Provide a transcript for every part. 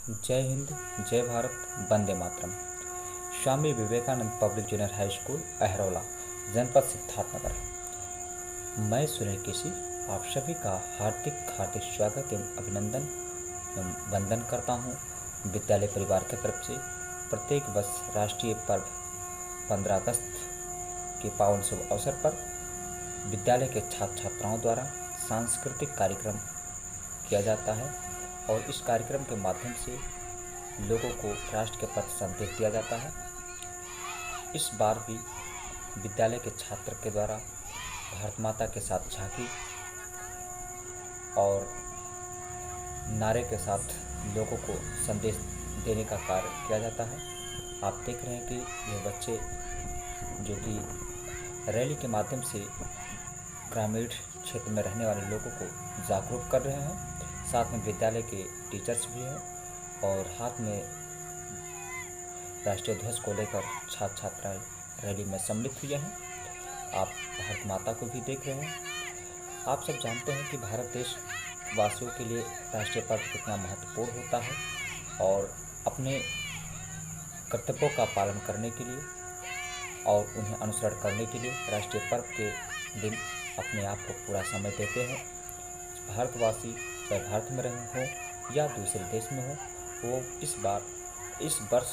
जय हिंद, जय भारत, वंदे मातरम। Swami Vivekananda public junior high school, Ahraula, जनपद सिद्धार्थनगर। मैं सुनील केसी आप सभी का हार्दिक हार्दिक स्वागत एवं अभिनंदन एवं वंदन करता हूँ। विद्यालय परिवार की तरफ से प्रत्येक वर्ष राष्ट्रीय पर्व 15 अगस्त के पावन शुभ अवसर पर विद्यालय के छात्र छात्राओं द्वारा सांस्कृतिक कार्यक्रम किया जाता है और इस कार्यक्रम के माध्यम से लोगों को राष्ट्र के प्रति संदेश दिया जाता है। इस बार भी विद्यालय के छात्र के द्वारा भारत माता के साथ झांकी और नारे के साथ लोगों को संदेश देने का कार्य किया जाता है। आप देख रहे हैं कि ये बच्चे जो कि रैली के माध्यम से ग्रामीण क्षेत्र में रहने वाले लोगों को जागरूक कर रहे हैं। साथ में विद्यालय के टीचर्स भी हैं और हाथ में राष्ट्रीय ध्वज को लेकर छात्र छात्राएं रैली में सम्मिलित हुए हैं। आप भारत माता को भी देख रहे हैं। आप सब जानते हैं कि भारत देश वासियों के लिए राष्ट्रीय पर्व कितना महत्वपूर्ण होता है और अपने कर्तव्यों का पालन करने के लिए और उन्हें अनुसरण करने के लिए राष्ट्रीय पर्व के दिन अपने आप को पूरा समय देते हैं। भारतवासी चाहे भारत में रहे हों या दूसरे देश में हो, वो इस वर्ष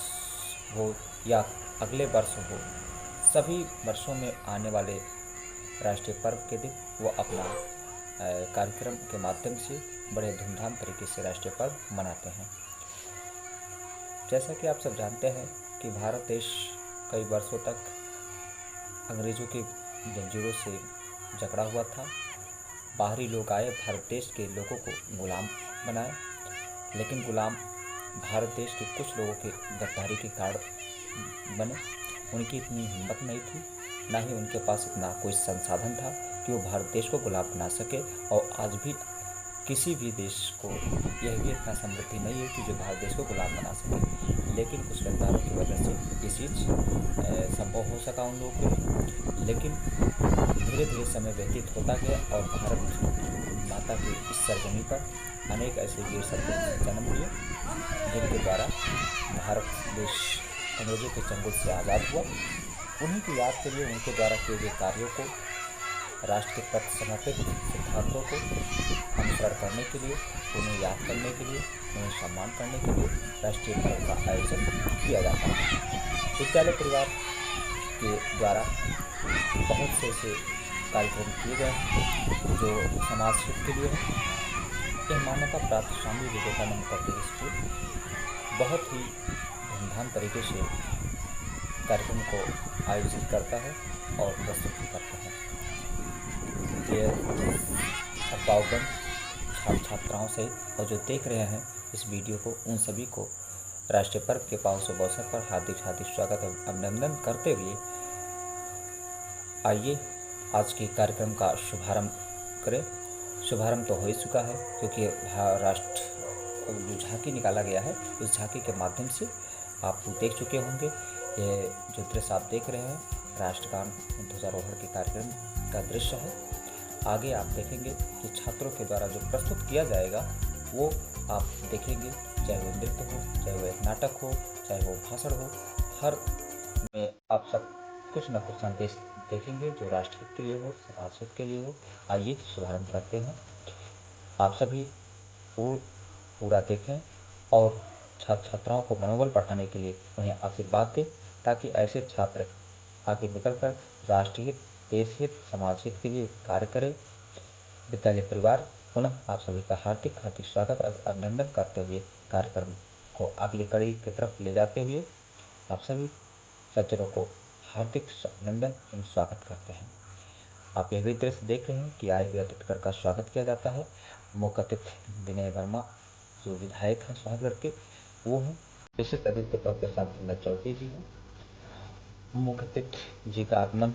हो या अगले वर्ष हो, सभी वर्षों में आने वाले राष्ट्रीय पर्व के दिन वो अपना कार्यक्रम के माध्यम से बड़े धूमधाम तरीके से राष्ट्रीय पर्व मनाते हैं। जैसा कि आप सब जानते हैं कि भारत देश कई वर्षों तक अंग्रेज़ों के जंजीरों से जकड़ा हुआ था। बाहरी लोग आए, भारत देश के लोगों को गुलाम बनाए, लेकिन गुलाम भारत देश के कुछ लोगों के गद्दारी के कारण बने। उनकी इतनी हिम्मत नहीं थी, ना ही उनके पास इतना कोई संसाधन था कि वो भारत देश को गुलाम बना सके। और आज भी किसी भी देश को यह भी इतना समृद्धि नहीं है कि जो भारत देश को गुलाम बना सके, लेकिन कुछ गद्दारों की वजह से ये चीज़ संभव हो सका उन लोगों के। लेकिन धीरे धीरे समय व्यतीत होता गया और भारत माता की इस सरजमी पर अनेक ऐसे वीर सपूत जन्म लिए जिनके द्वारा भारत देश अंग्रेजों के चंगुल से आज़ाद हुआ। उन्हीं की याद के लिए, उनके द्वारा किए गए कार्यों को, राष्ट्र के प्रति समर्पित सिद्धांतों को अनुसरण करने के लिए, उन्हें याद करने के लिए, उन्हें सम्मान करने के लिए राष्ट्रीय पर्व का आयोजन किया जाता है। विद्यालय परिवार के द्वारा बहुत से ऐसे कार्यक्रम किए गए हैं जो समाज हित के लिए है। यह मान्यता प्राप्त स्वामी विवेकानंद पब्लिक स्कूल बहुत ही धूमधाम तरीके से कार्यक्रम को आयोजित करता है और प्रस्तुत भी करता है। ये अभिभावकगण, छात्र छात्राओं से और जो देख रहे हैं इस वीडियो को, उन सभी को राष्ट्रीय पर्व के पावन शुभ अवसर पर हार्दिक हार्दिक स्वागत और अभिनंदन करते हुए आइए आज के कार्यक्रम का शुभारंभ करें। शुभारंभ तो हो ही चुका है, क्योंकि राष्ट्र जो झांकी निकाला गया है उस झांकी के माध्यम से आप देख चुके होंगे। ये जो दृश्य आप देख रहे हैं राष्ट्रगान ध्वजारोहण के कार्यक्रम का दृश्य है। आगे आप देखेंगे कि छात्रों के द्वारा जो प्रस्तुत किया जाएगा वो आप देखेंगे, चाहे वो नृत्य हो, चाहे वो एक नाटक हो, चाहे वो भाषण हो, हर में आप सब कुछ न कुछ संदेश देखेंगे जो राष्ट्र हित के लिए हो, समाज हित के लिए हो। आइए शुभारंभ करते हैं। आप सभी पूरा देखें और छात्र छात्राओं को मनोबल बढ़ाने के लिए उन्हें आशीर्वाद दें, ताकि ऐसे छात्र आगे निकलकर राष्ट्र हित, देश हित, समाज हित के लिए कार्य करें। विद्यालय परिवार पुनः आप सभी का हार्दिक हार्दिक स्वागत और अभिनंदन करते हुए कार्यक्रम को अगली कड़ी की तरफ ले जाते हुए आप सभी सज्जनों को हार्दिक अभिनंदन एवं स्वागत करते हैं। आप यह भी दृश्य देख रहे हैं कि आए हुए अतिथिगण का स्वागत किया जाता है। मुख्य अतिथि विनय वर्मा जो विधायक हैं सोहागढ़ के, वो हैं। विशिष्ट अतिथि के तौर पर सांसद चौधरी जी हैं। मुख्य अतिथि जी का आगमन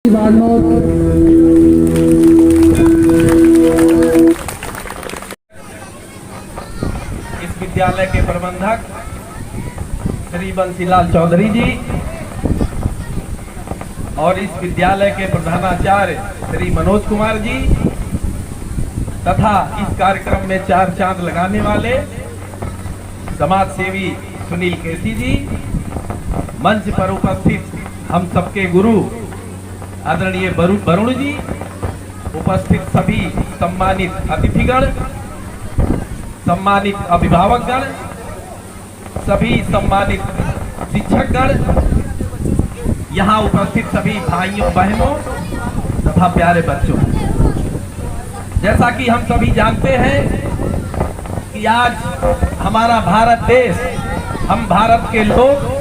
इस विद्यालय के प्रबंधक श्री बंसीलाल चौधरी जी और इस विद्यालय के प्रधानाचार्य श्री मनोज कुमार जी तथा इस कार्यक्रम में चार चांद लगाने वाले समाज सेवी सुनील केसी जी, मंच पर उपस्थित हम सबके गुरु आदरणीय वरुण जी, उपस्थित सभी सम्मानित अतिथिगण, सम्मानित अभिभावकगण, सभी सम्मानित शिक्षकगण, यहाँ उपस्थित सभी भाइयों बहनों तथा प्यारे बच्चों, जैसा कि हम सभी जानते हैं कि आज हमारा भारत देश, हम भारत के लोग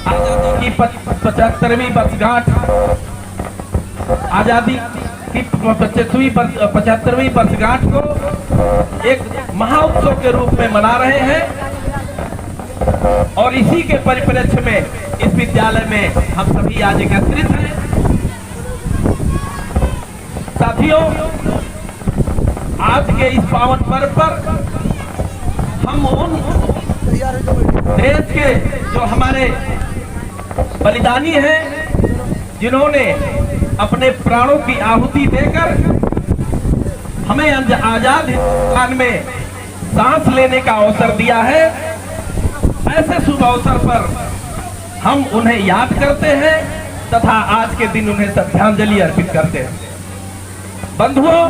आजादी की 75वीं वर्षगांठ, आजादी की 75वीं वर्षगांठ को एक महाउत्सव के रूप में मना रहे हैं और इसी के परिप्रेक्ष्य में इस विद्यालय में हम सभी आज एकत्रित हैं। साथियों, आज के इस पावन पर्व पर हम उन देश के जो हमारे बलिदानी हैं, जिन्होंने अपने प्राणों की आहुति देकर हमें आजाद हिंदुस्तान में सांस लेने का अवसर दिया है, ऐसे शुभ अवसर पर हम उन्हें याद करते हैं तथा आज के दिन उन्हें श्रद्धांजलि अर्पित करते हैं। बंधुओं,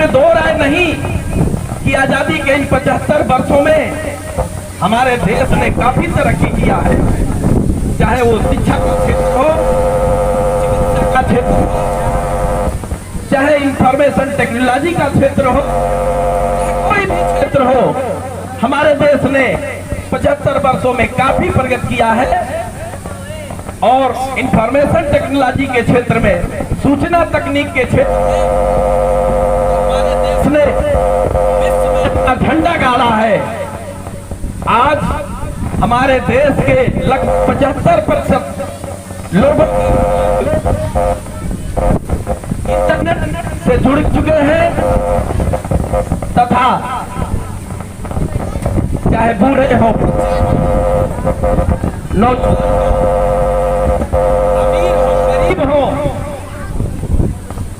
इसमें दो राय नहीं कि आजादी के इन 75 वर्षों में हमारे देश ने काफी तरक्की किया है, चाहे वो शिक्षा का क्षेत्र हो, चिकित्सा का क्षेत्र हो, चाहे इंफॉर्मेशन टेक्नोलॉजी का क्षेत्र हो, कोई भी क्षेत्र हो, हमारे देश ने 75 वर्षों में काफी प्रगति किया है। और इंफॉर्मेशन टेक्नोलॉजी के क्षेत्र में, सूचना तकनीक के क्षेत्र में हमारे देश ने विश्व में अपना झंडा गाड़ा है। आज हमारे देश के लगभग 75% लोग इंटरनेट से जुड़ चुके हैं तथा चाहे बूढ़े हो, अमीर हो, गरीब हो,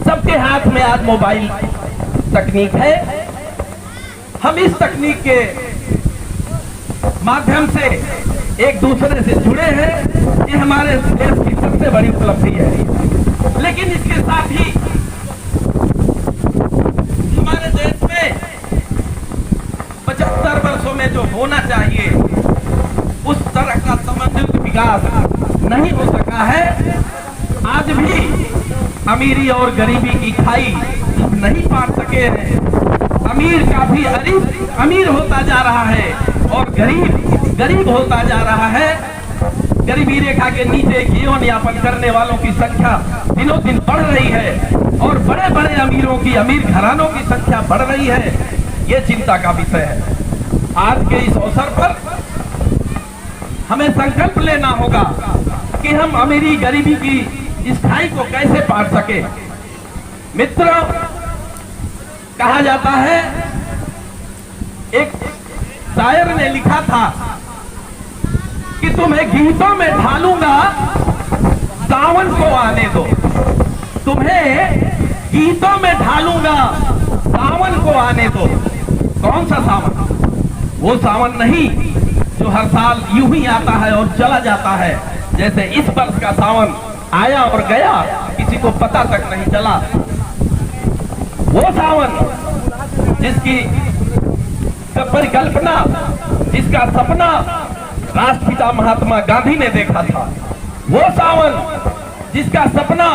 सबके हाथ में आज मोबाइल तकनीक है। हम इस तकनीक के माध्यम से एक दूसरे से जुड़े हैं, ये हमारे देश की सबसे बड़ी उपलब्धि है। लेकिन इसके साथ ही हमारे देश में 75 वर्षों में जो होना चाहिए उस तरह का समन्वित विकास नहीं हो सका है। आज भी अमीरी और गरीबी की खाई हम नहीं पार सके हैं। अमीर काफी अमीर होता जा रहा है और गरीब गरीब होता जा रहा है। गरीबी रेखा के नीचे जीवन यापन करने वालों की संख्या दिनों दिन बढ़ रही है और बड़े बड़े अमीरों की, अमीर घरानों की संख्या बढ़ रही है। ये चिंता का विषय है। आज के इस अवसर पर हमें संकल्प लेना होगा कि हम अमीरी गरीबी की इस खाई को कैसे पार सके। मित्रों, कहा जाता है, एक शायर ने लिखा था कि तुम्हें गीतों में ढालूंगा, सावन को आने दो। तुम्हें गीतों में ढालूंगा, सावन को आने दो। कौन सा सावन? वो सावन नहीं जो हर साल यूं ही आता है और चला जाता है, जैसे इस वर्ष का सावन आया और गया, किसी को पता तक नहीं चला। वो सावन जिसकी परिकल्पना, जिसका सपना राष्ट्रपिता महात्मा गांधी ने देखा था। वो सावन जिसका सपना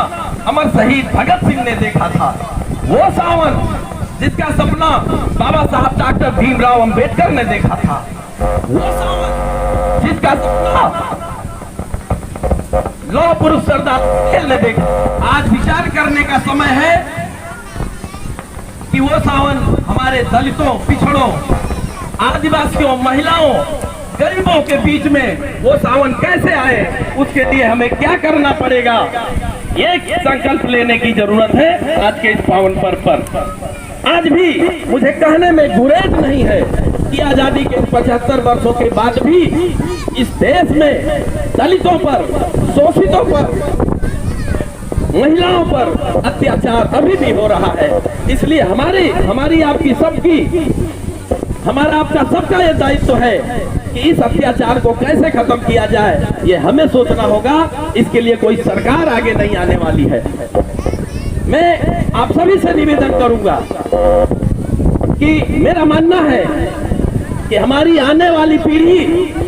अमर शहीद भगत सिंह ने देखा था। वो सावन जिसका सपना बाबा साहब डॉक्टर भीमराव अंबेडकर ने देखा था। वो सावन जिसका सपना लौह पुरुष सरदार पटेल ने देखा। आज विचार करने का समय है कि वो सावन हमारे दलितों, पिछड़ों, आदिवासियों, महिलाओं, गरीबों के बीच में वो सावन कैसे आए, उसके लिए हमें क्या करना पड़ेगा, ये संकल्प लेने की जरूरत है। आज के इस पावन पर्व पर आज भी मुझे कहने में गुरेज नहीं है कि आजादी के 75 वर्षों के बाद भी इस देश में दलितों पर, शोषितों पर, महिलाओं पर अत्याचार अभी भी हो रहा है। इसलिए हमारी आपकी सबकी, हमारा आपका सबका ये दायित्व है कि इस अत्याचार को कैसे खत्म किया जाए, ये हमें सोचना होगा। इसके लिए कोई सरकार आगे नहीं आने वाली है। मैं आप सभी से निवेदन करूंगा कि मेरा मानना है कि हमारी आने वाली पीढ़ी,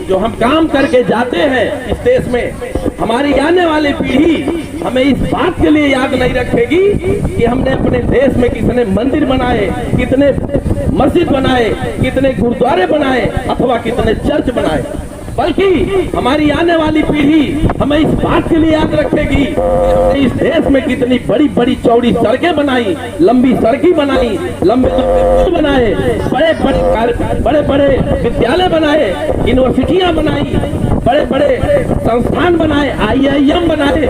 जो हम काम करके जाते हैं इस देश में, हमारी आने वाली पीढ़ी हमें इस बात के लिए याद नहीं रखेगी कि हमने अपने देश में कितने मंदिर बनाए, कितने मस्जिद बनाए, कितने गुरुद्वारे बनाए अथवा कितने चर्च बनाए, बल्कि हमारी आने वाली पीढ़ी हमें इस बात के लिए याद रखेगी कि इस देश में कितनी बड़ी बड़ी चौड़ी सड़कें बनाई, लंबी सड़कें बनाई, लंबे पुल बनाए, बड़े बड़े विद्यालय बनाए, यूनिवर्सिटियां बनाई, बड़े बड़े संस्थान बनाए, IIM बनाए।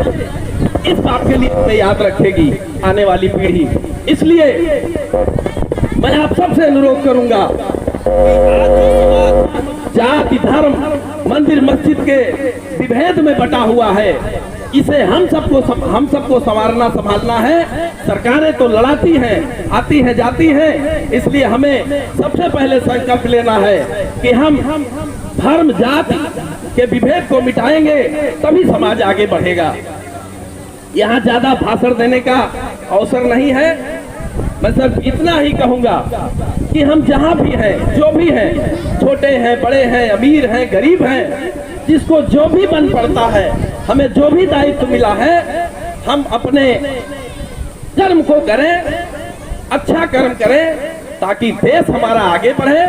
इस बात के लिए हमें याद रखेगी आने वाली पीढ़ी। इसलिए मैं आप सबसे अनुरोध करूंगा कि जाति, धर्म, मंदिर मस्जिद के विभेद में बटा हुआ है, इसे हम सबको संवारना, संभालना है। सरकारें तो लड़ाती हैं, आती हैं, जाती हैं। इसलिए हमें सबसे पहले संकल्प लेना है कि हम धर्म, जाति के विभेद को मिटाएंगे, तभी समाज आगे बढ़ेगा। यहाँ ज्यादा भाषण देने का अवसर नहीं है। मैं सिर्फ इतना ही कहूंगा कि हम जहां भी हैं, जो भी हैं, छोटे हैं, बड़े हैं, अमीर हैं, गरीब हैं, जिसको जो भी बन पड़ता है, हमें जो भी दायित्व मिला है, हम अपने कर्म को करें, अच्छा कर्म करें, ताकि देश हमारा आगे बढ़े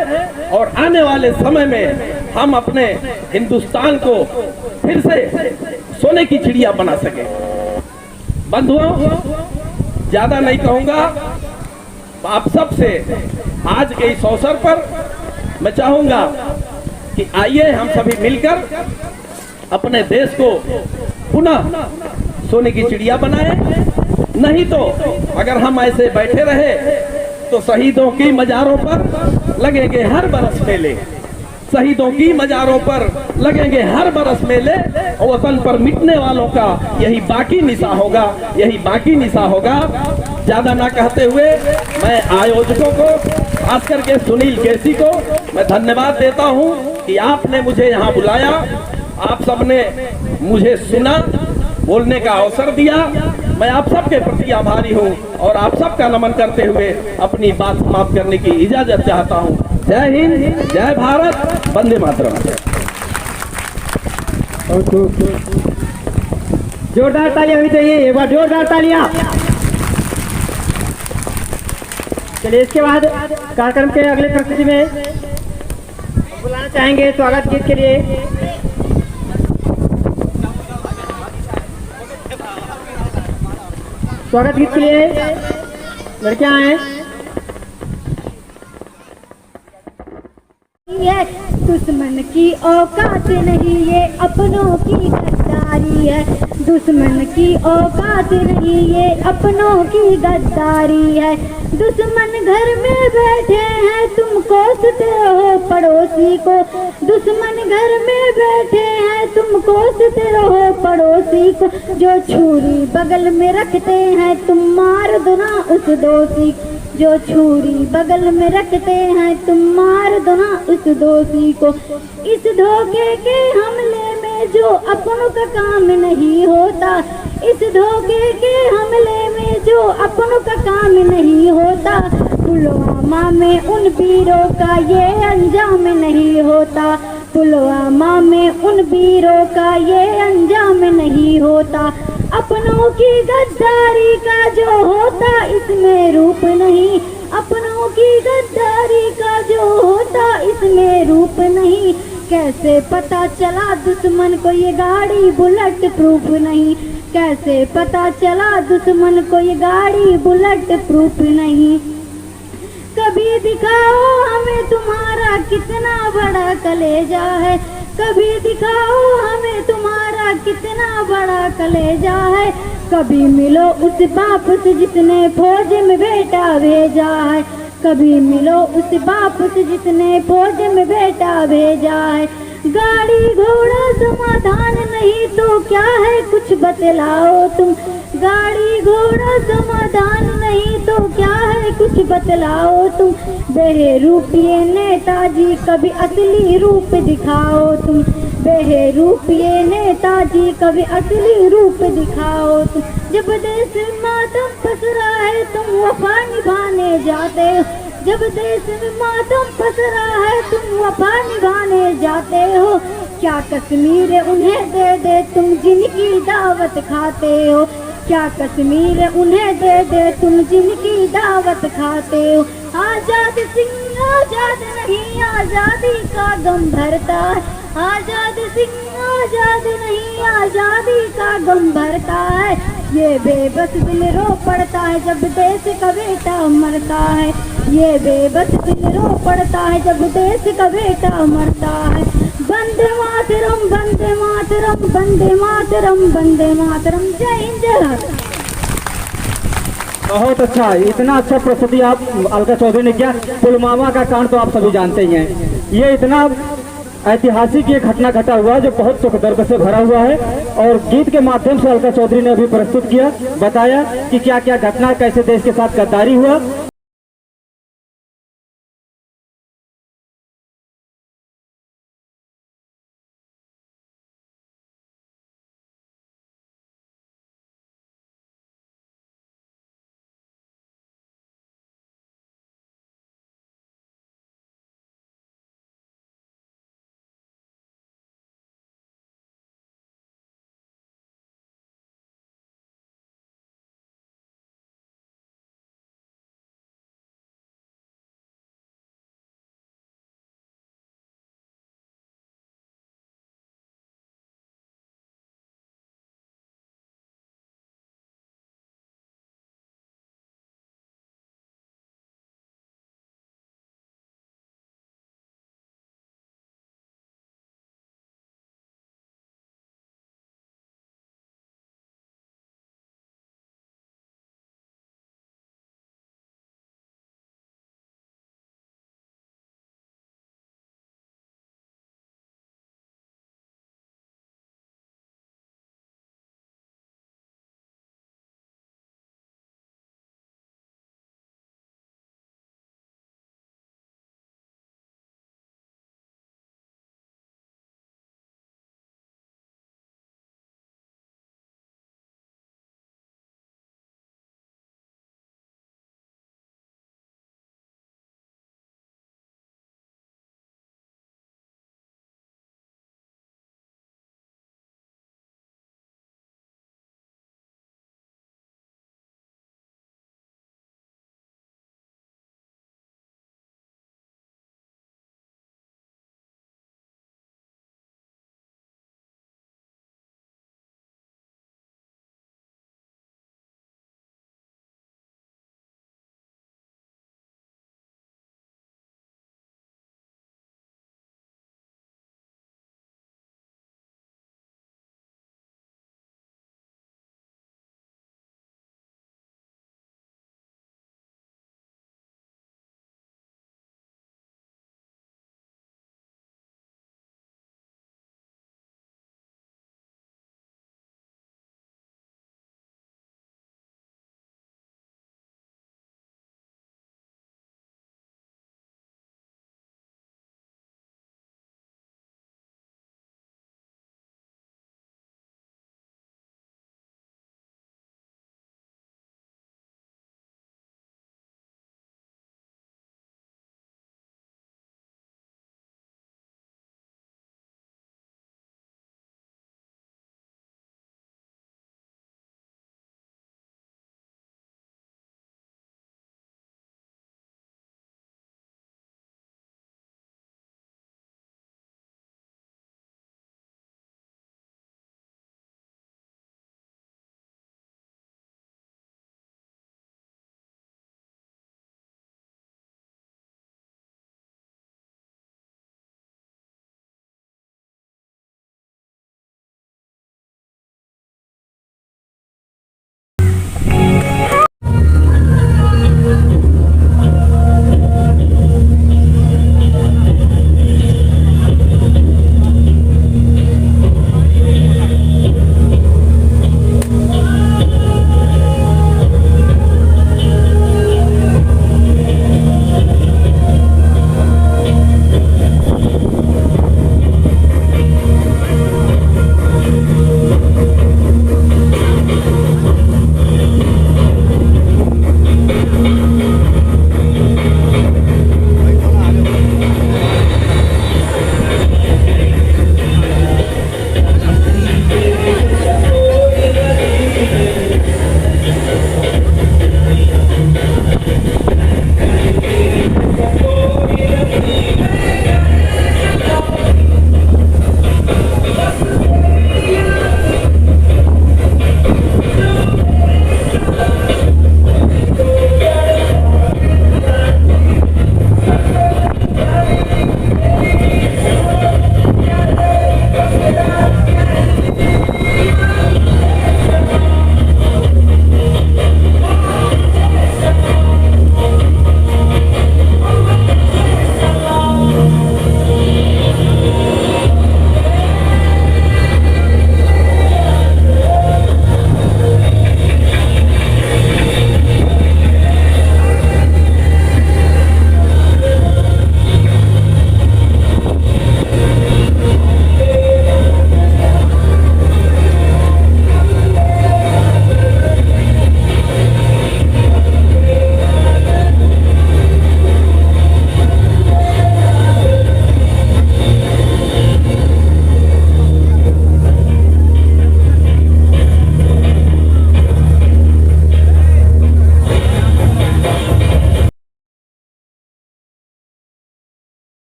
और आने वाले समय में हम अपने हिंदुस्तान को फिर से सोने की चिड़िया बना सके। बंधुओं, ज्यादा नहीं कहूंगा, आप सबसे आज के इस अवसर पर मैं चाहूंगा कि आइए हम सभी मिलकर अपने देश को पुनः सोने की चिड़िया बनाएं। नहीं तो अगर हम ऐसे बैठे रहे तो शहीदों की मजारों पर लगेंगे हर बरस मेले, शहीदों की मजारों पर लगेंगे हर बरस मेले, और वतन पर मिटने वालों का यही बाकी निशा होगा, यही बाकी निशा होगा। ज्यादा ना कहते हुए मैं आयोजकों को, खास करके सुनील केसी को मैं धन्यवाद देता हूं कि आपने मुझे यहां बुलाया, आप सबने मुझे सुना, बोलने का अवसर दिया। मैं आप सबके प्रति आभारी हूं और आप सबका नमन करते हुए अपनी बात समाप्त करने की इजाजत चाहता हूं। जय हिंद, जय भारत, वंदे मातरम। जोरदार तालियां होनी चाहिए, एक बार जोरदार तालियां। चलिए, इसके बाद कार्यक्रम के अगले प्रस्तुति में बुलाना चाहेंगे स्वागत गीत के लिए स्वागत गीत के लिए लड़कियां आए। है दुश्मन की औकात नहीं, ये अपनों की गद्दारी है। दुश्मन की औकात नहीं, ये अपनों की गद्दारी है। दुश्मन घर में बैठे हैं, तुम कोसते हो पड़ोसी को। दुश्मन घर में बैठे हैं, तुम कोसते रहो पड़ोसी को। जो छुरी बगल में रखते हैं, तुम मार दो ना उस दोषी। जो छुरी बगल में रखते हैं, तुम मार दो ना उस दोषी को। इस धोखे के हमले में जो अपनों का काम नहीं होता, इस धोखे के हमले में जो अपनों का काम नहीं होता, पुलवामा में उन वीरों का ये अंजाम नहीं होता। पुलवामा में उन वीरों का ये अंजाम नहीं होता। अपनों की गद्दारी का जो होता, इसमें रूप नहीं। अपनों की गद्दारी का जो होता, इसमें रूप नहीं। कैसे पता चला दुश्मन को ये गाड़ी बुलेट प्रूफ नहीं। कैसे पता चला दुश्मन को ये गाड़ी बुलेट प्रूफ नहीं। कभी दिखाओ हमें तुम्हारा कितना बड़ा कलेजा है। कभी दिखाओ हमें तुम्हारा कितना बड़ा कलेजा है। कभी मिलो उस बाप से जिसने फौज में बेटा भेजा है। कभी मिलो उस बाप से जिसने फौज में बेटा भेजा है। गाड़ी घोड़ा समाधान नहीं तो क्या है कुछ बतलाओ तुम। गाड़ी घोड़ा समाधान नहीं तो क्या है कुछ बतलाओ तुम। बेहरूपिये नेताजी कभी असली रूप दिखाओ तुम। बेहरूपिये नेताजी कभी असली रूप दिखाओ तुम। जब देश मातम पसरा है तुम वफा निभाने जाते हो। जब देश में मातम पसरा है तुम वफा निभाने जाते हो। क्या कश्मीर उन्हें दे दे तुम जिनकी दावत खाते हो। क्या कश्मीर उन्हें दे दे तुम जिनकी दावत खाते हो। आजाद सिंह आजाद नहीं, आजादी का गम भरता है। आजाद सिंह आजाद नहीं, आजादी का गम भरता है। ये बेबस दिल रो पड़ता है जब देश का बेटा मरता है। ये बेबस दिल रो पड़ता है जब देश का बेटा मरता है। वंदे मातरम, वंदे मातरम, वंदे मातरम, वंदे मातरम। जय हिंद, जय भारत। बहुत अच्छा, इतना अच्छा प्रस्तुति आप अलका चौधरी ने किया। पुलवामा का कांड तो आप सभी जानते ही हैं। ये इतना ऐतिहासिक ये घटना घटा हुआ जो बहुत सुख दर्द से भरा हुआ है, और गीत के माध्यम से अलका चौधरी ने अभी प्रस्तुत किया, बताया कि क्या क्या घटना, कैसे देश के साथ गद्दारी हुआ।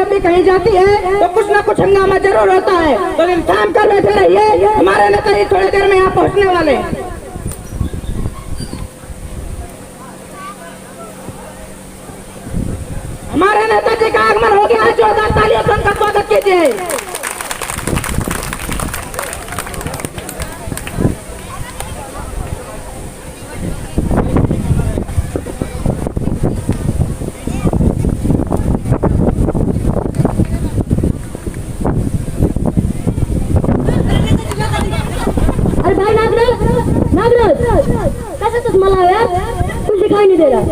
जब भी कहीं जाती है तो कुछ ना कुछ हंगामा जरूर होता है, तो इंतजाम कर बैठे रहिए, हमारे नेता जी थोड़ी देर में यहाँ पहुँचने वाले हैं। हमारे नेताजी का आगमन हो गया है, जोरदार तालियों से उनका स्वागत कीजिए। अरे भाई नागराज, नागराज कैसे चश्मा लाया यार, कुछ दिखाई नहीं दे रहा।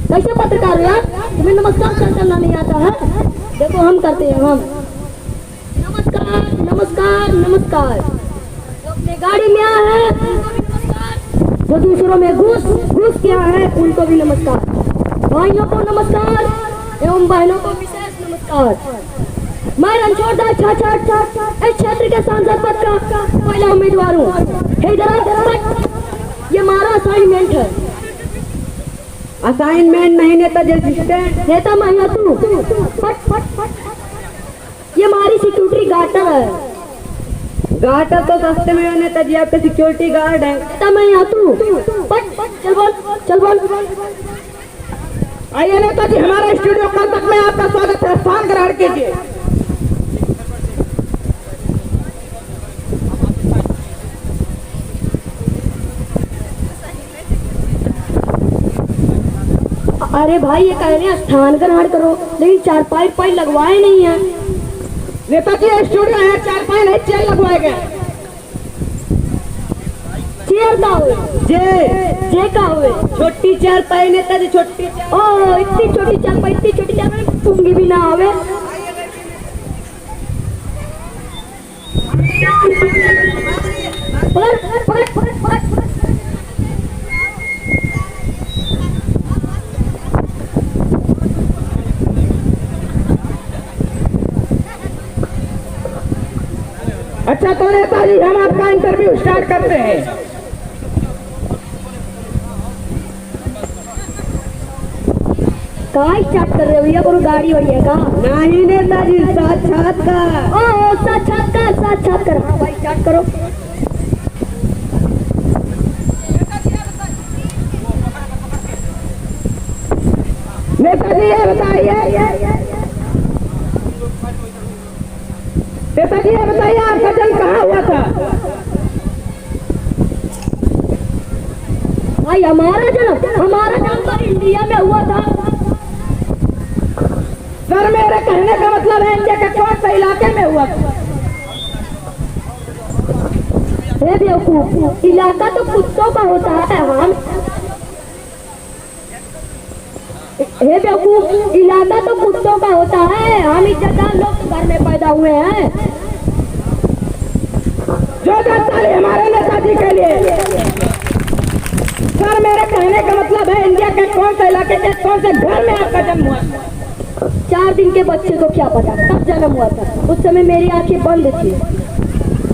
कैसे पत्रकार हो यार, तुम्हें नमस्कार करना नहीं आता है? देखो हम करते हैं, हम नमस्कार नमस्कार नमस्कार। जो अपने गाड़ी में आया है जो दूसरों में घुस क्या है उनको भी नमस्कार। भाइयों को नमस्कार एवं बहनों को विशेष नमस्कार। मैं रणछोड़ दास छाछाड़ इस क्षेत्र के सांसद पद का पहला उम्मीदवार हूँ। ये हमारा असाइनमेंट है। असाइनमेंट नहीं नेता जी, नेता महिला तू फट फट फट। ये हमारी सिक्योरिटी गार्डर है। गार्डर तो सस्ते में नेता जी, आपके सिक्योरिटी गार्ड है। नेता महिला तू फट फट, चल बोल चल बोल। आइए नेता जी, हमारा स्टूडियो कल तक में आपका स्वागत है, स्थान ग्रहण कीजिए। अरे भाई ये कह रहे हैं स्थान ग्रहण करो, लेकिन चारपाई पाई लगवाए नहीं है। नेताजी स्टूडियो है, चारपाई नहीं चेयर लगवाए गए। चेयर का हुए जे का हुए छोटी चारपाई नेताजी, छोटी। ओ इतनी छोटी चारपाई, इतनी छोटी चारपाई पूंगी भी ना आवे। पकड़ पकड़ पकड़ पकड़। अच्छा तो नेताजी हम आपका इंटरव्यू स्टार्ट करते हैं। कहाँ स्टार्ट कर रहे हो भैया, कोई गाड़ी वाड़ी है का? नहीं नेताजी, साक्षात्कार। ओ साक्षात्कार, साक्षात्कार। हाँ भाई स्टार्ट करो। नेताजी ये बताइए, नेताजी ये बताइए आपका जन्म कहाँ हुआ था? भाई हमारा जन्म तो इंडिया में हुआ था। सर मेरे कहने का मतलब है इंडिया के कौन से इलाके में हुआ था? हे बेवकूफ, इलाका तो कुत्तों का होता है। हम हे बेवकूफ, इलाका तो कुत्तों का होता है। हम इज्जतदार लोग घर में पैदा हुए हैं। जो ताली हमारे नेताजी के लिए। सर मेरे कहने का मतलब है इंडिया के कौन से इलाके के कौन से घर में आपका जन्म हुआ? 4 दिन के बच्चे को क्या पता कब जन्म हुआ था, उस समय मेरी आंखें बंद थी।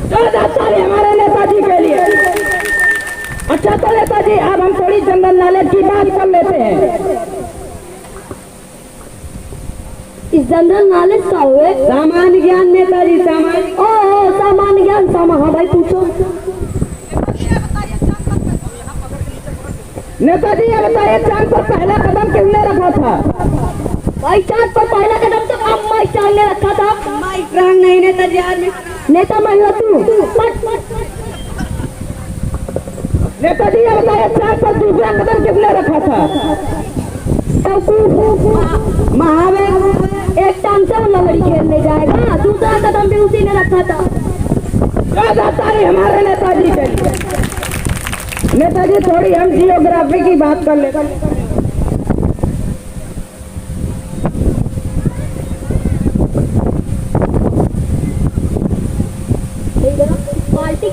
जो ताली हमारे नेताजी के लिए। अच्छा तो नेताजी अब हम थोड़ी जनरल नॉलेज की बात कर लेते हैं। इस जनरल नॉलेज का हुए सामान्य ज्ञान नेताजी, सामान्य। ओ सामान्य ज्ञान, हाँ भाई पूछो। नेताजी ये बताइए चांद पर पहला कदम किसने रखा था? भाई चांद पर पहला कदम तो अम्मा स्ट्रांग ने रखा था। अम्मा स्ट्रांग नहीं नेताजी, आदमी। नेता महिला तू। नेताजी ये बताइए चांद पर दूसरा कदम किसने रखा था? महावीर एक टांग से लंगड़ी खेलने जाएगा, दूसरा कदम भी उसी ने रखा था। हमारे नेताजी के लिए। नेताजी थोड़ी हम जियोग्राफी की बात कर लेते हैं।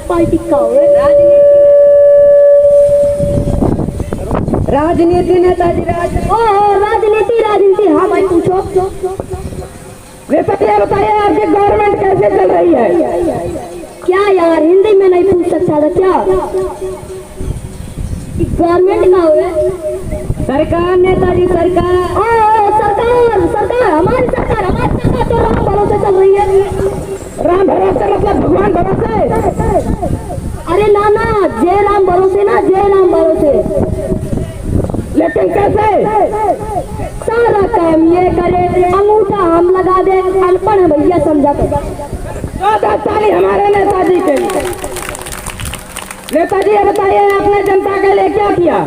पार्टी का हुए राजनीति नेताजी, राजनीति। हाँ भाई पूछो। नेताजी बताइए आपकी गवर्नमेंट कैसे चल रही है? क्या यार हिंदी में नहीं पूछ सकता था क्या? गवर्नमेंट का हुए सरकार नेताजी, सरकार। सरकार हमारी सरकार तो राम भरोसे चल रही है। राम भरोसे मतलब भगवान भरोसे? अरे नाना, जय राम भरोसे ना, जय राम भरोसे। लेकिन कैसे? सारा काम ये करे, अंगूठा हम लगा दे, अनपढ़ है भैया समझा कर। 14 साल हमारे नेताजी के लिए। नेताजी ये बताइए, आपने जनता के लिए क्या किया?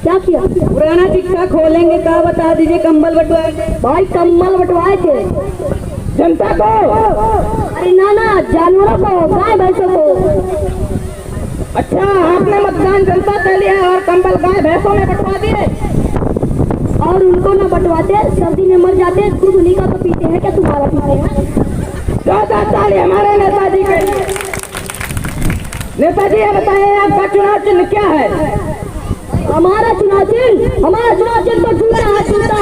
क्या किया? पुराना चिट्ठा खोलेंगे का बता दीजिए, कंबल बंटवाए थे भाई, कंबल बंटवाए थे जनता को। अरे नाना, जानवरों को, गाय भैंसों को। अच्छा, आपने मतदान जनता के लिए और कंबल गाय भैंसों में बंटवा दिए, और उनको न बंटवाते सर्दी में मर जाते, दूध उन्हीं का तो पीते हैं, क्या तुम्हारा पीते हैं? 14 साल हमारे नेताजी के लिए। नेताजी ये बताइए, आपका चुनाव चिन्ह क्या है? हमारा चुनाव चिन्ह तो जूता है, जूता।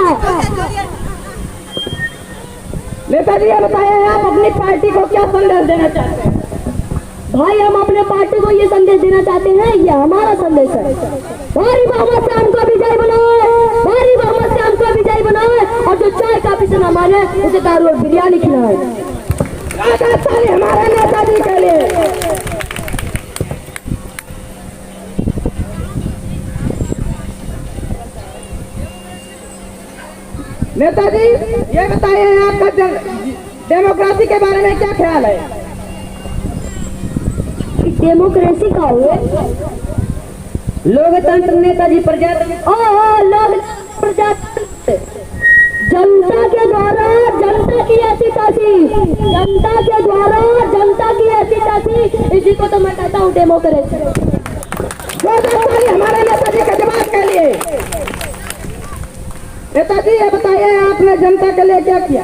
नेताजी ये बताइए, आप अपनी पार्टी को क्या संदेश देना चाहते हैं? भाई, हम अपने पार्टी को ये संदेश देना चाहते हैं, ये हमारा संदेश है। भारी बहुमत से हमको विजयी बनाए, भारी बहुमत से हमको विजयी बनाए, और जो चाय काफी से न माने उसे दारू और बिरयानी खिलाए। हमारे नेताजी के लिए। नेताजी ये बताइए, आपका डेमोक्रेसी के बारे में क्या ख्याल है? डेमोक्रेसी का हुए लोकतंत्र, नेताजी प्रजातंत्र। प्रजातंत्र जनता के द्वारा जनता की ऐसी तासीर, जनता के द्वारा जनता की ऐसी तासीर, इसी को तो मैं कहता हूँ डेमोक्रेसी। हमारे नेताजी के जवाब के लिए। नेताजी ये बताइए, आपने जनता के लिए क्या किया?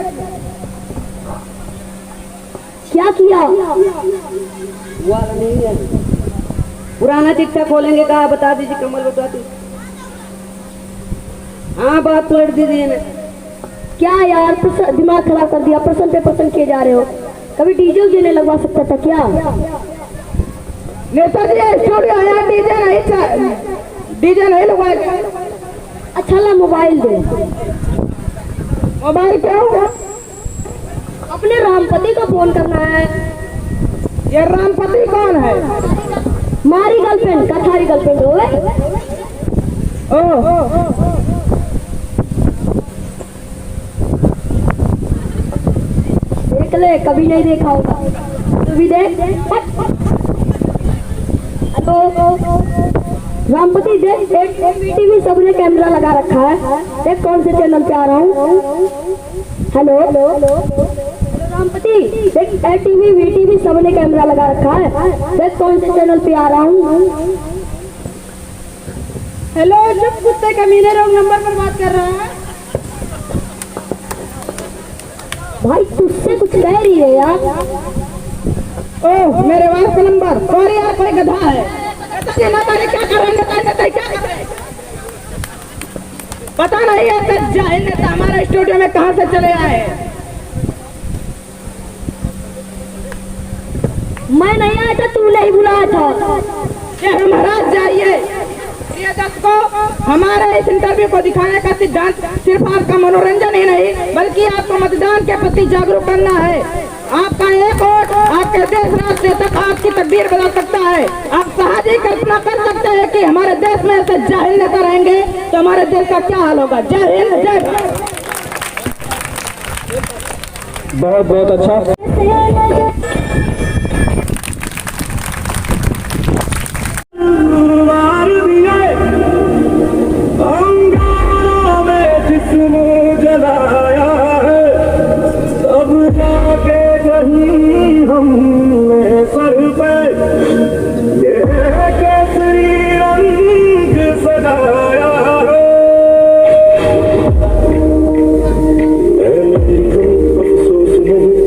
क्या किया? नहीं है। पुराना चिट्ठा खोलेंगे कहा, बता दीजिए, कमल बता दीजिए। हाँ, बात पलट दीजिए ना। क्या यार, दिमाग खराब कर दिया, प्रश्न पे प्रश्न किए जा रहे हो। कभी डीजे देने लगवा सकता था क्या? नेताजी स्टूडियो आया, डीजे नहीं लगवाएगा। अच्छा ला, मोबाइल दे। मोबाइल क्या होगा? अपने रामपति को फोन करना है। ये रामपति कौन है? मारी गर्लफ्रेंड, कथारी गर्लफ्रेंड हो गए। देख ले, कभी नहीं देखा होगा, तू भी देख। हेलो रामपति, देख टीवी सबने कैमरा लगा रखा है, देख कौन से चैनल पे आ रहा हूँ। हेलो रामपति, देख टीवी वीटीवी सबने कैमरा लगा रखा है, देख कौन से चैनल पे आ रहा हूँ। हेलो, चुप कुत्ते कमीने, रॉन्ग नंबर पर बात कर रहा है। भाई तुझसे कुछ कह रही है यार। ओह, मेरे वाइफ का नंबर, सॉरी यार, कोई गधा है। क्या पता नहीं है, जाहिल नेता हमारा स्टूडियो में कहां से चले आए। मैं नहीं आया था, तू नहीं बुलाया था। ये महाराज जाइए, प्रिय दर्शकों, हमारे इस इंटरव्यू को दिखाने का सिद्धांत सिर्फ आपका मनोरंजन ही नहीं, बल्कि आपको मतदान के प्रति जागरूक करना है। आपका एक वोट आपके देश राष्ट्र तक आपकी तकदीर बदल सकता है। आप सहज ही कल्पना कर सकते हैं कि हमारे देश में ऐसे जाहिल नेता रहेंगे तो हमारे देश का क्या हाल होगा। जय हिंद, जय भारत। बहुत बहुत अच्छा। जलाया है सब जाके कहीं हमने सर पे ये केसरी रंग सजाया है। अफसोस नहीं,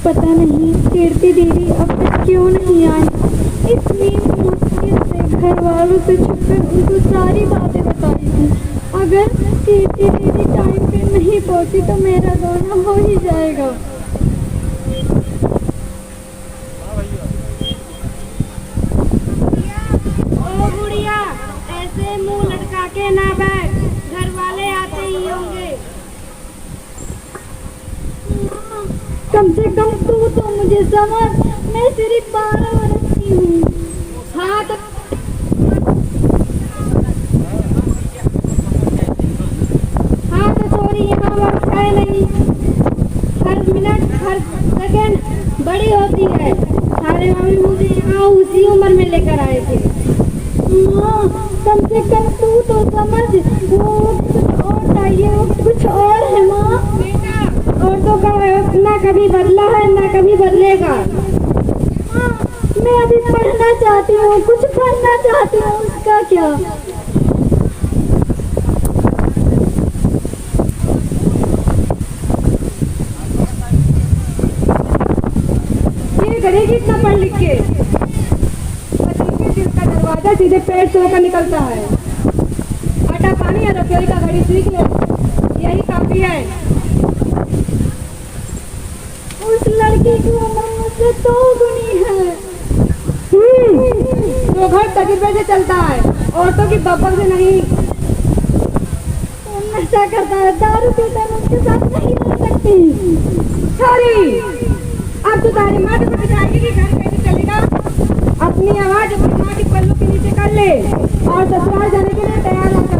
पता नहीं कीर्ति दीदी अब तक क्यों नहीं आई। इतनी मुश्किल से घर वालों से छुपकर उनको सारी बातें बताई थी। अगर कीर्ति दीदी टाइम पे नहीं पहुंची तो मेरा रोना हो ही जाएगा। ओ बुढ़िया, ऐसे मुंह लटका के ना बैठ, घर वाले आते ही होंगे। कम से कम तू तो मुझे समझ, मैं सिर्फ 12 वर्ष की हूँ। हाँ तो थोड़ी यहाँ वक्त है नहीं, हर मिनट हर सेकंड बड़ी होती है। सारे मम्मी मुझे यहाँ उसी उम्र में लेकर आए थे। कम से कम तू तो समझ, वो कुछ और चाहिए, वो कुछ और है माँ। और तो ना कभी बदला है ना कभी बदलेगा। मैं अभी पढ़ना चाहती हूँ, कुछ पढ़ना चाहती हूँ, उसका क्या। ये करेगी इतना पढ़ लिख के, दिल का दरवाजा सीधे पेट से होकर निकलता है। आटा पानी या रसोई का घड़ी सीख ले, यही काफी है। उस लड़की की उम्र मुझसे 2 गुनी है। तो घर तजुर्बे से चलता है, औरतों की बब्बर से नहीं। नशा करता है, दारू पीता है, उसके साथ नहीं रह सकती। सॉरी, अब तो तारी माँ को जाएगी कि घर कैसे चलेगा। अपनी आवाज अपनी माँ के पल्लू के नीचे कर ले और ससुराल जाने के लिए तैयार हो जा।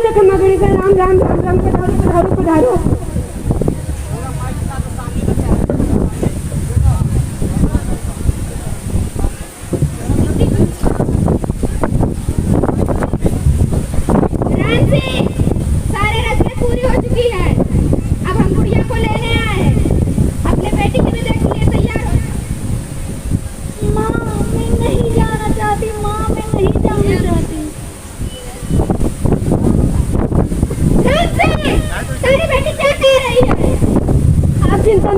खम्मा गड़ी से राम राम राम राम पधारो पधारो। सारे रस्में पूरी हो चुकी है। अब हम गुड़िया को लेने आए हैं। अपने बेटी की भी देख लिए तैयार हो। माँ मैं नहीं जाना चाहती, माँ मैं नहीं जाना चाहती। सारी बेटी क्या कह रही है? आप चिंता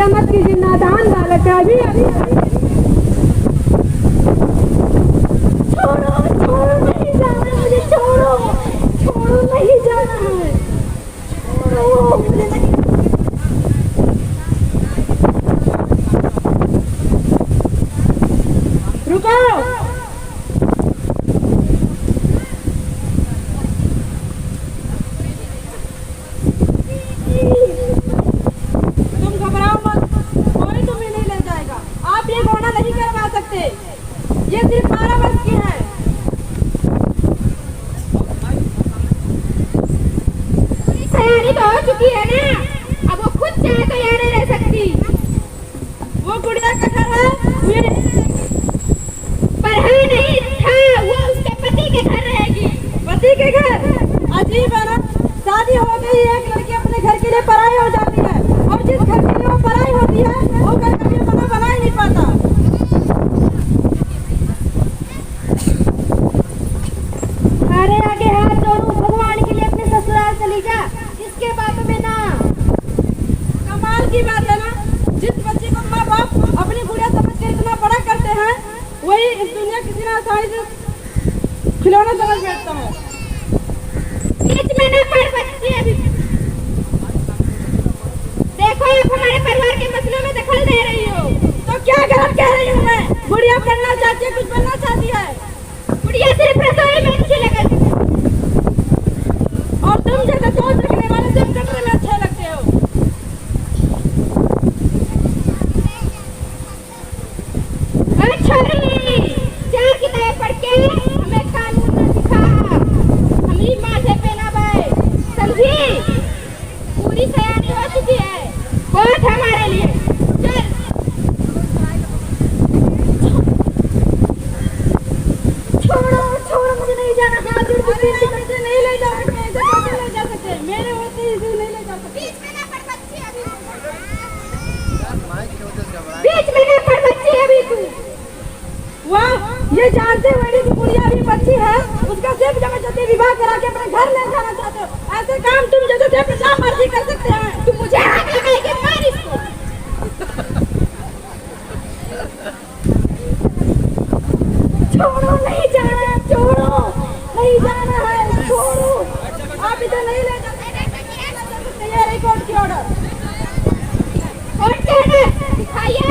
मत कीजिए, नादान बालक है अभी। छोड़ो नहीं जाना मुझे, छोड़ो नहीं जाना है, छोड़ो मुझे नहीं। रुको, तुम घबराओ मत, कोई तुम्हें नहीं ले जाएगा। आप ये घोड़ा नहीं करवा सकते, ये सिर्फ 12 वर्ष की है। तैयारी तो हो चुकी है ना, अब वो खुद चाहे तो यहाँ नहीं रह सकती। वो गुड़िया का घर है, पर है नहीं था, वो उसके पति के घर रहेगी। पति के घर? अजीब है ना, शादी हो गई, एक लड़की अपने घर के लिए पराई हो जाती है, और जिस घर के लिए वो पराई होती है वो घर कभी बना ही नहीं पाता। अरे आगे हाथ जोड़ू, भगवान के लिए अपने ससुराल चली जा, इसके बातों में ना। कमाल की बात है ना, जिस बच्चे को माँ बाप अपनी गुड़िया समझ कर इतना बड़ा करते हैं, वही इस दुनिया किसी ना आसानी से खिलौना समझ बैठता है। बीच में ना पड़ बच्ची अभी। देखो आप हमारे परिवार के मसलों में दखल दे रही हो, तो क्या गलत कह रही हूँ मैं? गुड़िया पढ़ना चाहती है, कुछ बनना चाहती है। गुड़िया सिर्फ रसोई में अच्छी लगे। बीच में ना पड़ बच्ची अभी तू। वाह, ये जानते हुए कि गुड़िया भी बच्ची है, उसका सिर्फ जबरदस्ती विवाह करा के अपने घर ले जाना चाहते हो। ऐसे काम तुम जैसे थे अपनी ना मर्जी कर सकते हैं। तू मुझे आगे कहेगी मार इसको। छोड़ो, नहीं जाना है, छोड़ो, नहीं जाना है, छोड़ो। आप इधर नहीं ले जा सकते। ये रही कोर्ट की ऑर्डर। कोर्ट के ऑर्डर दिखाइए।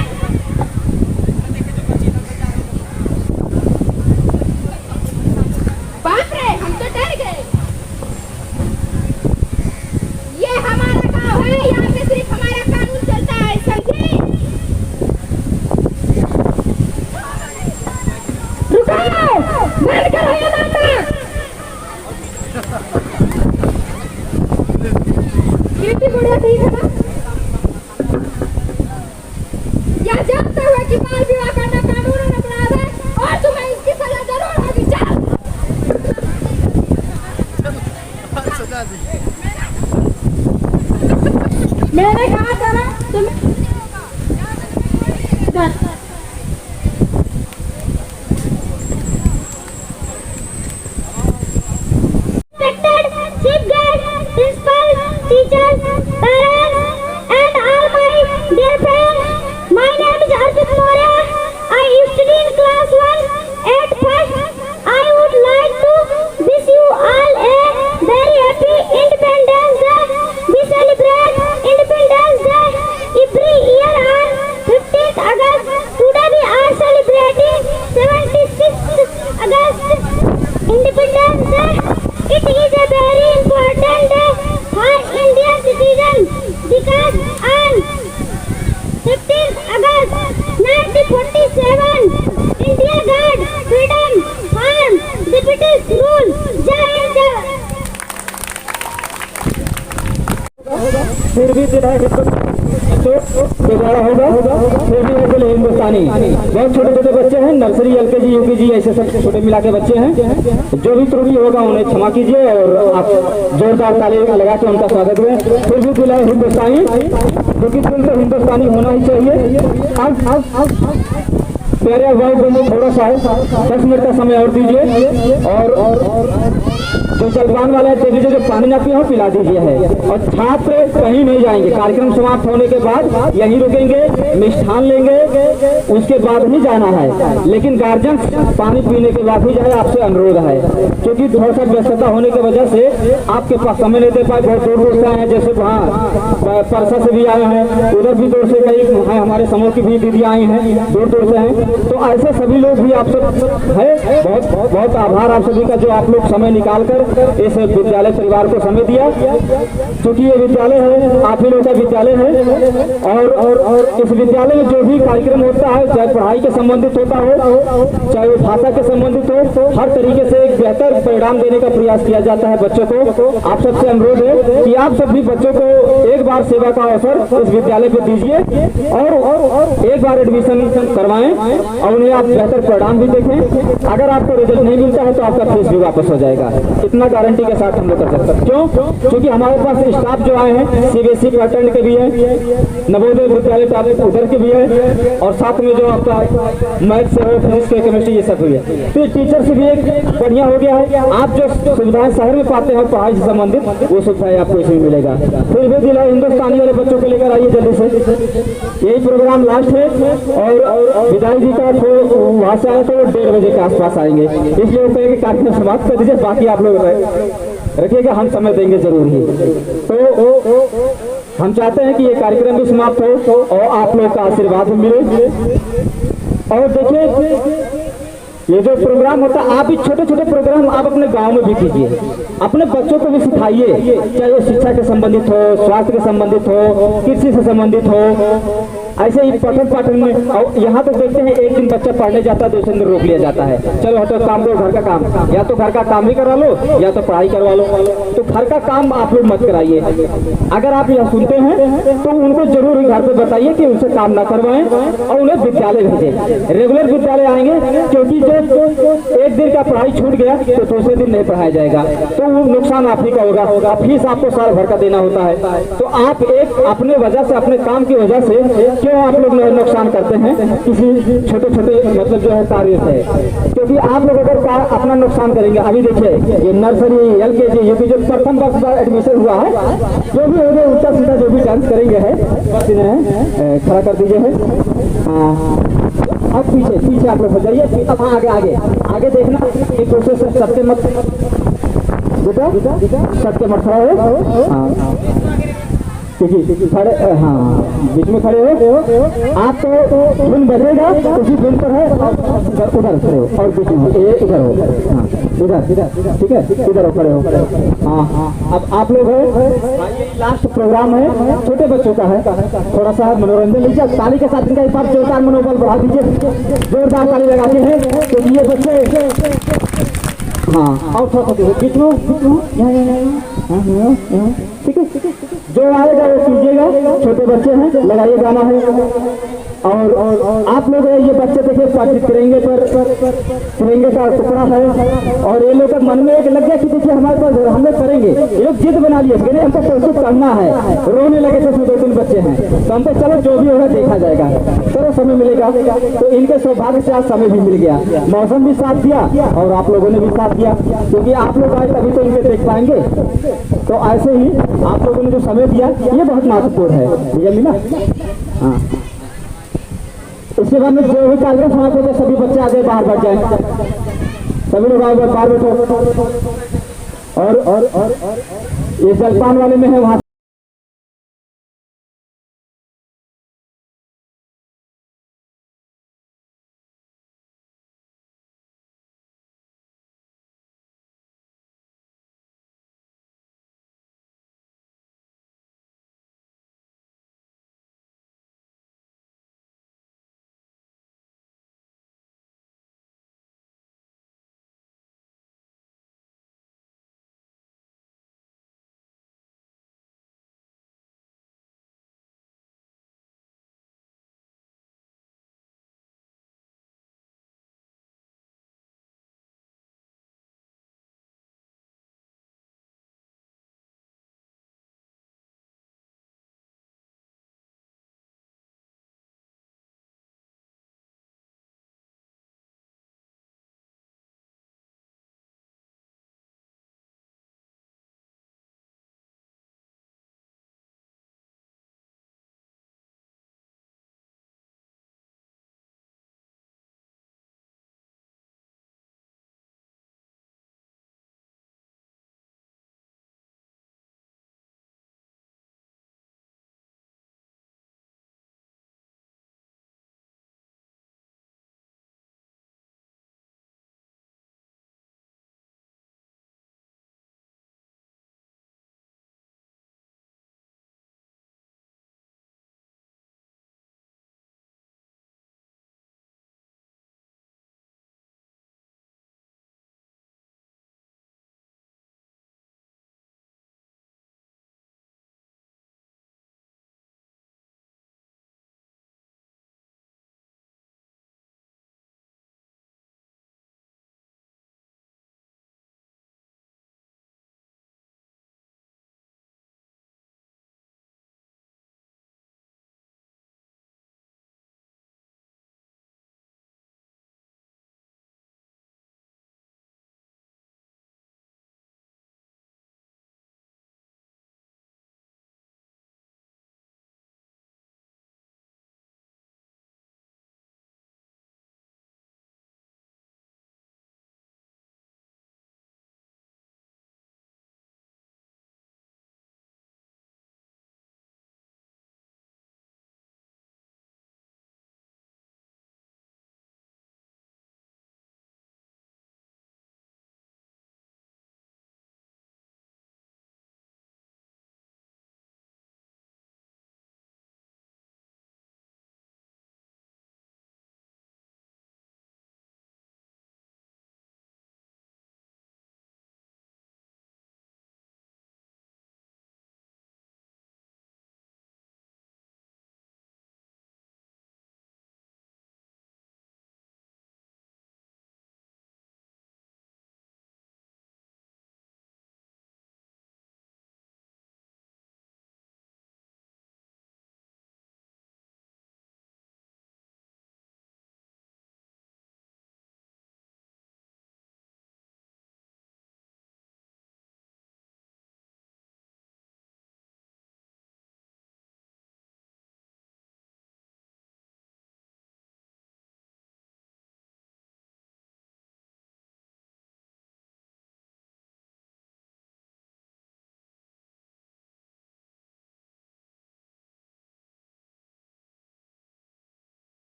बाप रे, हम तो डर गए। ये हमारा गांव है, यहाँ पे सिर्फ हमारा कानून चलता है, समझे? रुको, बंद करो ये नाटक। कीर्ति गुड़िया ठीक है ना? या जानते हुए कि बाल विवाह करना कानून और अपराध है और तुम्हें इसकी सजा जरूर होगी। चल। मैंने कहा था ना तुम्हें। Chief guest, principal, teachers, parents, and all my dear friends. My name is Arpit Maurya. I study in class 1 at first. I would like to wish you all a very happy Independence Day. We celebrate Independence Day every year on 15th August. Today we are celebrating 76th August, Independence Day. It is a very important day for Indian citizens because on 15th August 1947, India got freedom from the British rule. Jai Hind, Jai. फिर भी दिला दोबारा होगा, फिर भी बोले हिंदुस्तानी। बहुत छोटे छोटे बच्चे हैं, नर्सरी, LKG, UKG ऐसे सब छोटे मिला के बच्चे हैं। जो भी त्रुटि होगा उन्हें क्षमा कीजिए और आप जोरदार ताली लगा के उनका स्वागत हुए। फिर भी दिला हिंदुस्तानी, क्योंकि दिल तो हिंदुस्तानी होना ही चाहिए। प्यारे भाई बहनों, थोड़ा सा 10 मिनट का समय और दीजिए और जो जलपान वाला है दे दीजिए, जो पानी ना पिए हो पिला दीजिए है। और छात्र कहीं नहीं जाएंगे, कार्यक्रम समाप्त होने के बाद यहीं रुकेंगे, मिष्ठान लेंगे, उसके बाद ही जाना है। लेकिन गार्जियन पानी पीने के बाद ही जाए, आपसे अनुरोध है। क्योंकि थोड़ा सा व्यस्तता होने की वजह से आपके पास समय नहीं दे पाए, बहुत दूर दूर से आए हैं, जैसे वहाँ परसा से भी आए हैं, उधर भी दूर से कई हैं, हमारे समूह की भी दीदी आई हैं, दूर दूर से हैं। तो ऐसे सभी लोग भी आप सब है, बहुत बहुत आभार आप सभी का, जो आप लोग समय निकाल कर इस विद्यालय परिवार को समय दिया। क्योंकि ये विद्यालय है, आप ही लोगों का विद्यालय है और इस विद्यालय में जो भी कार्यक्रम होता है, चाहे पढ़ाई के संबंधित होता हो, चाहे वो भाषा के संबंधित हो, हर तरीके से एक बेहतर परिणाम देने का प्रयास किया जाता है बच्चों को। आप सबसे अनुरोध है कि आप सभी बच्चों को एक बार सेवा का अवसर इस विद्यालय पे दीजिए और एक बार एडमिशन करवाएं और उन्हें आप बेहतर परिणाम भी देखें। अगर आपको रिजल्ट नहीं मिलता है तो आपका फीस भी वापस हो जाएगा, इतना गारंटी के साथ हम लोग कर सकते हैं। क्यों? क्योंकि हमारे पास स्टाफ जो आए हैं CBSE पैटर्न के भी है, नवोदय विद्यालय उधर के भी है, और साथ में जो आपका मैथ्स है, फिजिक्स के, केमिस्ट्री, ये सब भी है। तो टीचर से भी एक बढ़िया हो गया है। आप जो सुविधाएं शहर में पाते हैं पढ़ाई से संबंधित, वो सुविधाएं आपको इसमें मिलेगा। फिर भी जिला हिंदुस्तानी वाले बच्चों को लेकर आइए जल्दी से। यही प्रोग्राम लास्ट है और विदाई जी का वहाँ से आए तो 1:30 बजे के आसपास आएंगे, इसलिए वो कहेंगे कार्यक्रम समाप्त कर दीजिए, बाकी आप लोग रखिएगा, हम समय देंगे जरूर ही। तो हम चाहते हैं कि ये कार्यक्रम भी समाप्त हो और आप लोग का आशीर्वाद भी मिले। और देखिए, ये जो प्रोग्राम होता है, आप भी छोटे छोटे प्रोग्राम आप अपने गांव में भी कीजिए, अपने बच्चों को भी सिखाइए, चाहे वो शिक्षा के संबंधित हो, स्वास्थ्य के संबंधित हो, कृषि से संबंधित हो, ऐसे ही पठन पाठन में, और यहाँ तो देखते हैं एक दिन बच्चा पढ़ने जाता है, दूसरे दिन रोक लिया जाता है, चलो हटो काम करो, घर का काम, या तो घर का काम भी करवा लो या तो पढ़ाई करवा लो। तो घर का काम आप लोग मत कराइए। अगर आप यह सुनते हैं तो उनको जरूर घर पे बताइए कि उनसे काम ना करवाएं और उन्हें विद्यालय भेजें, रेगुलर विद्यालय आएंगे, क्योंकि जो एक दिन का पढ़ाई छूट गया तो दूसरे दिन नहीं पढ़ाया जाएगा, तो वो नुकसान आप ही का होगा। फीस आपको साल भर का देना होता है। तो आप एक अपने वजह से, अपने काम की वजह से क्यों आप लोग नुकसान करते हैं किसी छोटे छोटे मतलब जो है कार्य से? क्योंकि आप लोग अगर अपना नुकसान करेंगे, अभी देखिए ये नर्सरी, LKG, ये भी जो प्रथम वर्ष का एडमिशन हुआ है, जो भी होगा उल्टा सीधा जो भी डांस करेंगे है, बस इन्हें खड़ा कर दीजिए है। हाँ, अब पीछे पीछे आप लोग हो जाइए। अब हाँ, आगे आगे आगे देखना, एक दूसरे से सत्य मत बेटा, सत्य मत खड़ा हो। हाँ क्योंकि खड़े, हाँ बीच में खड़े हो आप, तो धुन बजेगा उसी धुन पर है, उधर खड़े हो और बीच में हो, इधर हो, हाँ इधर, ठीक है, इधर हो, खड़े हो। हाँ अब आप लोग है, लास्ट प्रोग्राम है, छोटे बच्चों का है, थोड़ा सा मनोरंजन लीजिए, ताली के साथ इनका एक बार जोरदार मनोबल बढ़ा दीजिए, जोरदार ताली लगाते हैं क्योंकि ये बच्चे, हाँ और थोड़ा सा बीच में, ठीक है, जो आएगा वो कीजिएगा, छोटे बच्चे हैं, लगाइए गाना है। और आप लोग ये बच्चे देखिए तिरंगे पर, तिरंगे का टुकड़ा है, और ये लोग मन में एक लग गया कि देखिए हमारे पास हम लोग करेंगे, ये लोग जिद बना लिए कि हमको प्रस्तुत करना है, रोने लगे थे, उसमें 2-3 बच्चे हैं, तो हमको चलो जो भी होगा देखा जाएगा, चलो समय मिलेगा। तो इनके सौभाग्य से आज समय भी मिल गया, मौसम भी साथ दिया और आप लोगों ने भी साथ दिया, क्योंकि आप लोग आए तभी तो इनके देख पाएंगे। तो ऐसे ही आप लोगों ने जो समय दिया ये बहुत महत्वपूर्ण है, भैया मीना। हाँ, इसके बाद में जो भी कार्यक्रम समाप्त होते सभी बच्चे आगे बाहर बैठ जाए, सभी लोग आगे बाहर बैठो। और ये जलपान वाले में है वहां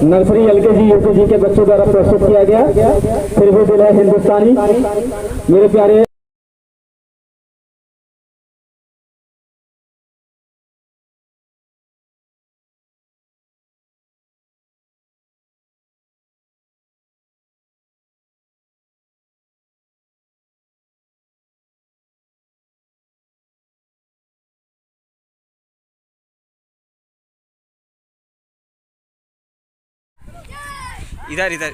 नर्सरी एलकेजी यूकेजी के बच्चों द्वारा प्रस्तुत किया गया फिर भी दिल है हिंदुस्तानी। मेरे प्यारे इधर इधर